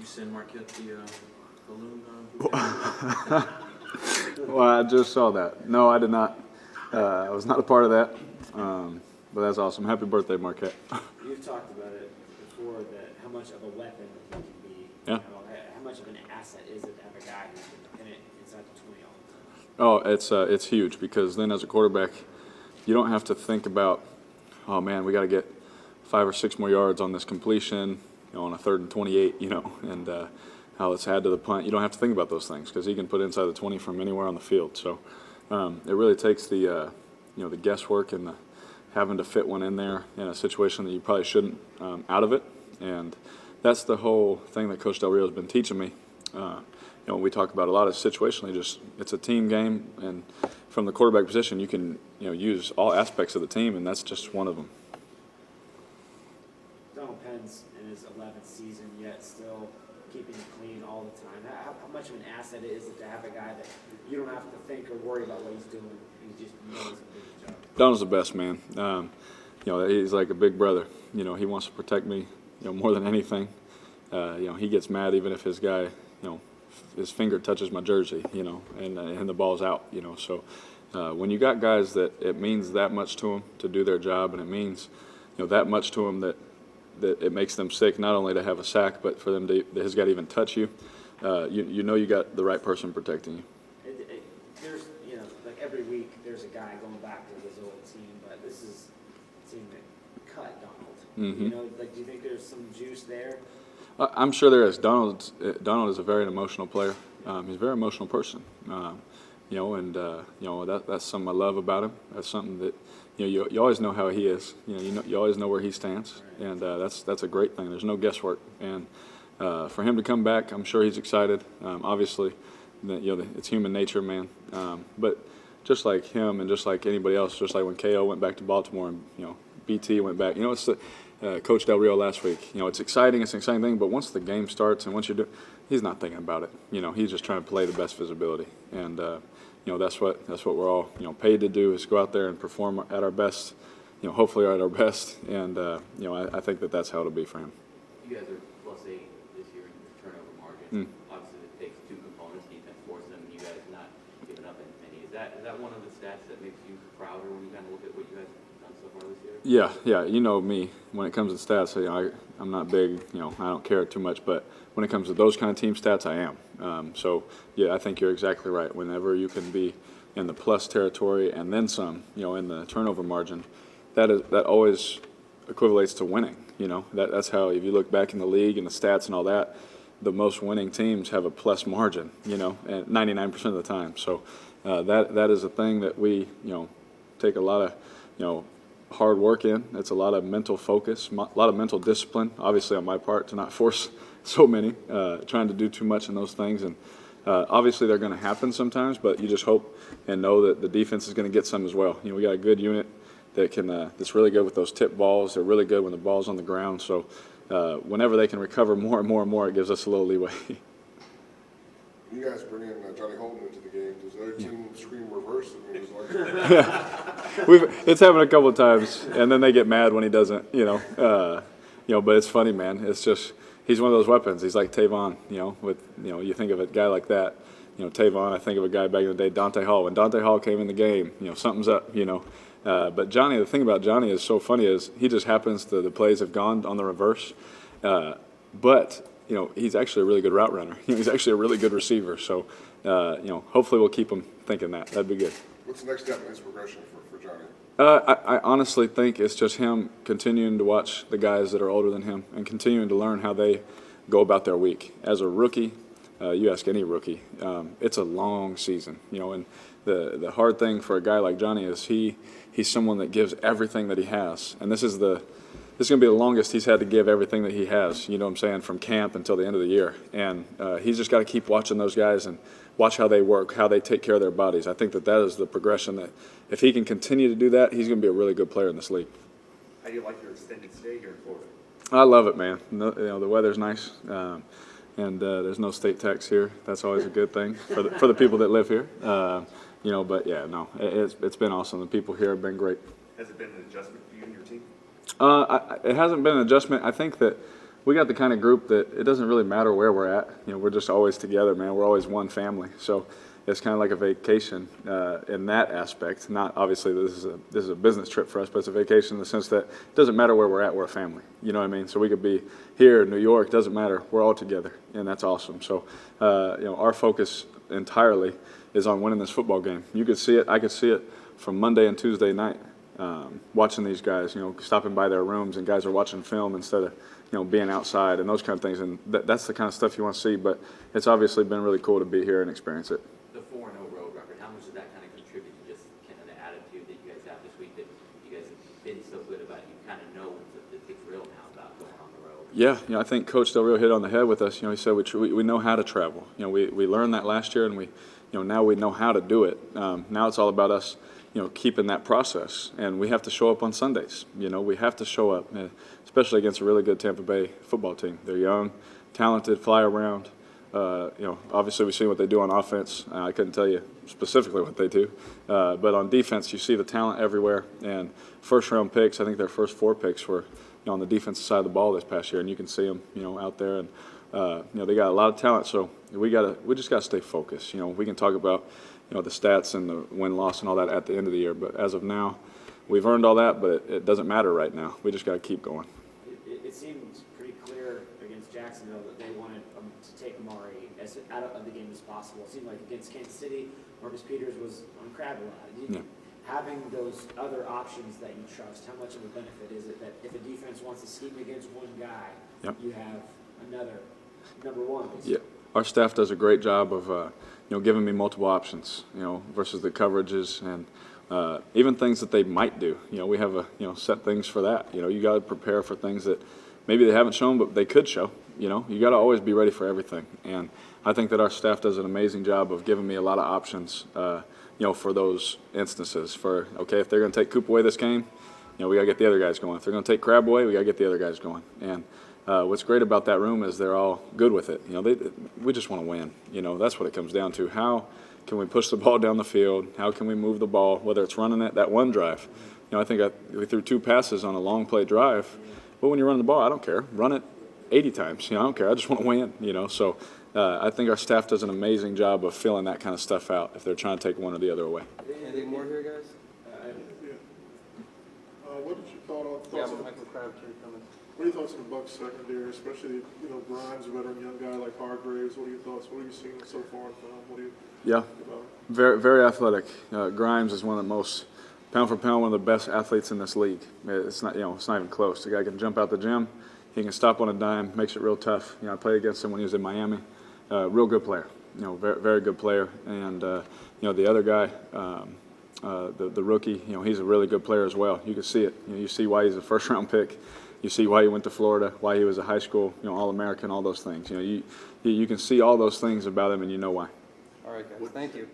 you send Marquette the balloon? Well, I just saw that. No, I did not. I was not a part of that. But that's awesome. Happy birthday, Marquette. You've talked about it before, that how much of a weapon he can be. Yeah. You know, how much of an asset is it to have a guy who can pin it inside the 20 all the time? Oh, it's huge, because then as a quarterback, you don't have to think about, oh man, we got to get 5 or 6 more yards on this completion, on a 3rd and 28, and how it's add to the punt. You don't have to think about those things, because he can put it inside the 20 from anywhere on the field. So it really takes the the guesswork and the having to fit one in there in a situation that you probably shouldn't out of it. And that's the whole thing that Coach Del Rio has been teaching me. We talk about a lot of situationally, just it's a team game, and from the quarterback position, you can use all aspects of the team, and that's just one of them. Donald Penn's in his 11th season, yet still keeping it clean all the time. How much of an asset is it to have a guy that you don't have to think or worry about what he's doing? He just knows he's going to do the job. Donald's the best, man. He's like a big brother. He wants to protect me, more than anything. He gets mad even if his guy, his finger touches my jersey, and the ball's out, So when you got guys that it means that much to them to do their job, and it means, that much to them that it makes them sick, not only to have a sack, but for them to his guy to even touch you, you got the right person protecting you. There's, like every week there's a guy going back to his old team, but this is a team that cut Donald. Mm-hmm. Do you think there's some juice there? I'm sure there is. Donald is a very emotional player. He's a very emotional person. That's something I love about him. That's something that you always know how he is. You always know where he stands, and that's a great thing. There's no guesswork, and for him to come back, I'm sure he's excited. Obviously, it's human nature, man. But just like him, and just like anybody else, just like when KO went back to Baltimore, and BT went back. It's the Coach Del Rio last week. It's exciting. It's an exciting thing. But once the game starts and once you do, he's not thinking about it. He's just trying to play the best visibility. And that's what we're all paid to do, is go out there and perform at our best. Hopefully at our best. And I think that's how it'll be for him. You guys are +8 this year in the turnover margin. Obviously, it takes 2 components. Defense forces them, and you guys not giving up any. Is that one of the stats that makes you prouder when you kind of look at what you guys have done so far this year? Yeah. You know me. When it comes to stats, I'm not big. I don't care too much. But when it comes to those kind of team stats, I am. I think you're exactly right. Whenever you can be in the plus territory and then some, in the turnover margin, that always equivalates to winning. That's how, if you look back in the league and the stats and all that, the most winning teams have a plus margin, and 99% of the time. So that is a thing that we, take a lot of, hard work in. It's a lot of mental focus, a lot of mental discipline, obviously on my part, to not force so many, trying to do too much in those things. And obviously they're going to happen sometimes, but you just hope and know that the defense is going to get some as well. We got a good unit that's really good with those tip balls. They're really good when the ball's on the ground. So whenever they can recover more and more and more, it gives us a little leeway. You guys bring in Johnny Holton into the game. Does the other team scream reverse? I mean, it's like It's happened a couple of times, and then they get mad when he doesn't. But it's funny, man. It's just he's one of those weapons. He's like Tavon. You think of a guy like that. Tavon. I think of a guy back in the day, Dante Hall. When Dante Hall came in the game, something's up. But Johnny, the thing about Johnny is so funny is he just happens to the plays have gone on the reverse, but he's actually a really good route runner. He's actually a really good receiver. So hopefully we'll keep him thinking that. That'd be good. what's the next step in his progression for Johnny? I honestly think it's just him continuing to watch the guys that are older than him and continuing to learn how they go about their week. As a rookie, you ask any rookie, it's a long season, and the hard thing for a guy like Johnny is he's someone that gives everything that he has, and this is going to be the longest he's had to give everything that he has, from camp until the end of the year. And he's just got to keep watching those guys and watch how they work, how they take care of their bodies. I think that is the progression that if he can continue to do that, he's going to be a really good player in this league. How do you like your extended stay here in Florida? I love it, man. The weather's nice, and there's no state tax here. That's always a good thing for the people that live here. But yeah, no, it's been awesome. The people here have been great. Has it been an adjustment for you and your team? It hasn't been an adjustment. I think that we got the kind of group that it doesn't really matter where we're at. You know, we're just always together, man. We're always one family. So it's kind of like a vacation in that aspect. Not obviously this is a business trip for us, but it's a vacation in the sense that it doesn't matter where we're at. We're a family. You know what I mean? So we could be here in New York. Doesn't matter. We're all together, and that's awesome. So you know, our focus entirely is on winning this football game. You could see it. I could see it from Monday and Tuesday night. Watching these guys, you know, stopping by their rooms, and guys are watching film instead of, you know, being outside and those kind of things. And that's the kind of stuff you want to see. But it's obviously been really cool to be here and experience it. The 4-0 road record, how much does that kind of contribute to just kind of the attitude that you guys have this week, that you guys have been so good about? You kind of know it's real now about going on the road. Yeah, you know, I think Coach Del Rio hit on the head with us. You know, he said we know how to travel. You know, we learned that last year, and now we know how to do it. Now it's all about us, you know, keeping that process, and we have to show up on Sundays. You know, we have to show up, especially against a really good Tampa Bay football team. They're young, talented, fly around. You know, obviously we've seen what they do on offense. I couldn't tell you specifically what they do, but on defense, you see the talent everywhere. And first-round picks, I think their first 4 picks were, you know, on the defensive side of the ball this past year, and you can see them, you know, out there. And you know, they got a lot of talent, so we just gotta stay focused. You know, we can talk about, you know, the stats and the win-loss and all that at the end of the year, but as of now, we've earned all that, but it doesn't matter right now. We just got to keep going. It seemed pretty clear against Jacksonville that they wanted to take Amari as out of the game as possible. It seemed like against Kansas City, Marcus Peters was on crab a lot. Yeah. Having those other options that you trust, how much of a benefit is it that if a defense wants to scheme against one guy, Yep. you have another number one? Yeah, our staff does a great job of you know, giving me multiple options, you know, versus the coverages and even things that they might do. You know, we have you know, set things for that. You know, you got to prepare for things that maybe they haven't shown, but they could show. You know, you got to always be ready for everything. And I think that our staff does an amazing job of giving me a lot of options, you know, for those instances. For, okay, if they're going to take Coop away this game, you know, we got to get the other guys going. If they're going to take Crab away, we got to get the other guys going. And what's great about that room is they're all good with it. You know, we just want to win. You know, that's what it comes down to. How can we push the ball down the field? How can we move the ball, whether it's running it, that one drive? You know, I think we threw 2 passes on a long play drive. But when you're running the ball, I don't care. Run it 80 times. You know, I don't care. I just want to win, you know. So I think our staff does an amazing job of filling that kind of stuff out if they're trying to take one or the other away. Anything more here, guys? What did you thoughts on Michael Crabtree coming. what are your thoughts on the Bucs secondary, especially, you know, Grimes, a veteran young guy like Hargraves? What are your thoughts? What are you seeing so far in film? What do you Yeah, think about? very, very athletic. Grimes is one of the most, pound for pound, one of the best athletes in this league. It's not, you know, it's not even close. The guy can jump out the gym. He can stop on a dime, makes it real tough. You know, I played against him when he was in Miami. Real good player. You know, very, very good player. And you know, the other guy, the rookie, you know, he's a really good player as well. You can see it. You know, you see why he's a first-round pick. You see why he went to Florida, why he was a high school, you know, All-American, all those things. You know, you can see all those things about him, and you know why. All right, guys, thank you.